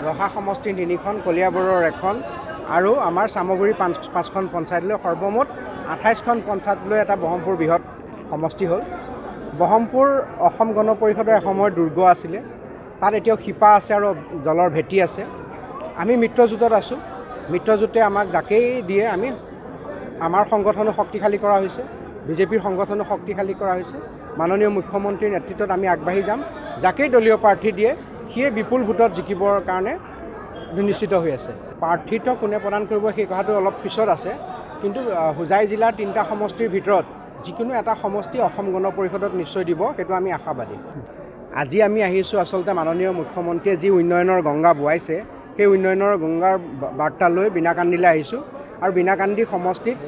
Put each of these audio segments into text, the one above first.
ৰহা সমষ্টিৰ 3খন, কলিয়াবৰৰ 1খন আৰু আমাৰ চামগুৰি 5খন পঞ্চায়তলৈ সৰ্বমুঠ 28খন পঞ্চায়ত লৈ এটা বহমপুৰ বৃহৎ সমষ্টি হ'ল। বহমপুৰ অসম গণ পৰিষদৰ এসময়ৰ দুৰ্গ আছিলে। তাত এতিয়াও শিপা আছে আৰু জলৰ ভেটি আছে। আমি মিত্ৰজোঁটত আছোঁ। মিত্ৰজোঁটে আমাক যাকেই দিয়ে আমি আমাৰ সংগঠনো শক্তিশালী কৰা হৈছে, বিজেপিৰ সংগঠনো শক্তিশালী কৰা হৈছে। মাননীয় মুখ্যমন্ত্ৰীৰ নেতৃত্বত আমি আগবাঢ়ি যাম। যাকেই দলীয় প্ৰাৰ্থী দিয়ে সিয়ে বিপুল ভোটত জিকিবৰ কাৰণে নিশ্চিত হৈ আছে। প্ৰাৰ্থিত্ব কোনে প্ৰদান কৰিব সেই কথাটো অলপ পিছত আছে, কিন্তু হোজাই জিলাৰ 3টা সমষ্টিৰ ভিতৰত যিকোনো এটা সমষ্টি অসম গণ পৰিষদত নিশ্চয় দিব, সেইটো আমি আশাবাদী। আজি আমি আহিছোঁ আচলতে মাননীয় মুখ্যমন্ত্ৰীয়ে যি উন্নয়নৰ গংগা বোৱাইছে সেই উন্নয়নৰ গংগাৰ বাৰ্তা লৈ বিনাকান্দিলৈ আহিছোঁ। আৰু বিনাকান্দি সমষ্টিত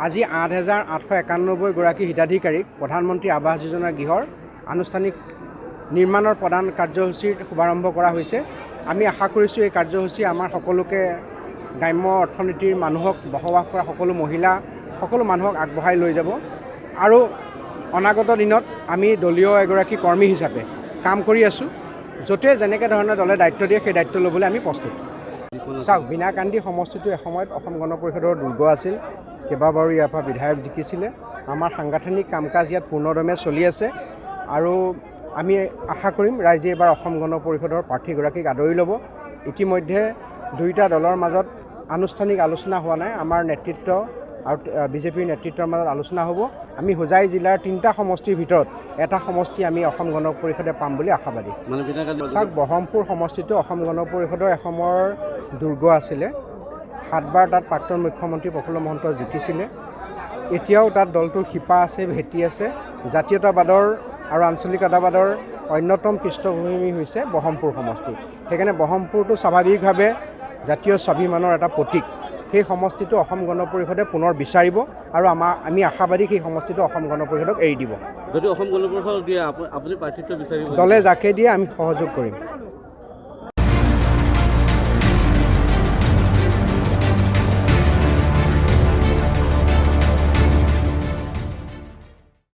আজি 8,891 গৰাকী হিতাধিকাৰীক প্ৰধানমন্ত্ৰী আৱাস যোজনাৰ গৃহৰ আনুষ্ঠানিক নিৰ্মাণৰ প্ৰদান কাৰ্যসূচীৰ শুভাৰম্ভ কৰা হৈছে। আমি আশা কৰিছোঁ এই কাৰ্যসূচী আমাৰ সকলোকে গ্ৰাম্য অৰ্থনীতিৰ মানুহক বসবাস কৰা সকলো মহিলা সকলো মানুহক আগবঢ়াই লৈ যাব। আৰু অনাগত দিনত আমি দলীয় এগৰাকী কৰ্মী হিচাপে কাম কৰি আছোঁ। য'তে যেনেকৈ ধৰণে দলে দায়িত্ব দিয়ে সেই দায়িত্ব ল'বলৈ আমি প্ৰস্তুত। চাওক, বিনাকান্দি সমষ্টিটো এসময়ত অসম গণ পৰিষদৰ দুৰ্গ আছিল। কেইবাবাৰো ইয়াৰ পৰা বিধায়ক জিকিছিলে। আমাৰ সাংগঠনিক কাম কাজ ইয়াত পূৰ্ণদমে চলি আছে আৰু আমি আশা কৰিম ৰাইজে এইবাৰ অসম গণ পৰিষদৰ প্ৰাৰ্থীগৰাকীক আদৰি ল'ব। ইতিমধ্যে দুয়োটা দলৰ মাজত আনুষ্ঠানিক আলোচনা হোৱা নাই। আমাৰ নেতৃত্ব আৰু বিজেপিৰ নেতৃত্বৰ মাজত আলোচনা হ'ব। আমি হোজাই জিলাৰ 3টা সমষ্টিৰ ভিতৰত এটা সমষ্টি আমি অসম গণ পৰিষদে পাম বুলি আশাবাদী। চাওক, বহমপুৰ সমষ্টিটো অসম গণ পৰিষদৰ এসময়ৰ দুৰ্গ আছিলে। 7বাৰ তাত প্ৰাক্তন মুখ্যমন্ত্ৰী প্ৰফুল্ল মহন্ত জিকিছিলে। এতিয়াও তাত দলটোৰ শিপা আছে, ভেটি আছে। জাতীয়তাবাদৰ আৰু আঞ্চলিকতাবাদৰ অন্যতম পৃষ্ঠভূমি হৈছে বহমপুৰ সমষ্টি। সেইকাৰণে বহমপুৰটো স্বাভাৱিকভাৱে জাতীয় স্বাভিমানৰ এটা প্ৰতীক। সেই সমষ্টিটো অসম গণ পৰিষদে পুনৰ বিচাৰিব আৰু আমি আশাবাদী সেই সমষ্টিটো অসম গণ পৰিষদক এৰি দিব। যদি অসম গণ পৰিষদক দিয়ে আপুনি প্ৰাৰ্থিত্ব বিচাৰিব? দলে যাকে দিয়ে আমি সহযোগ কৰিম।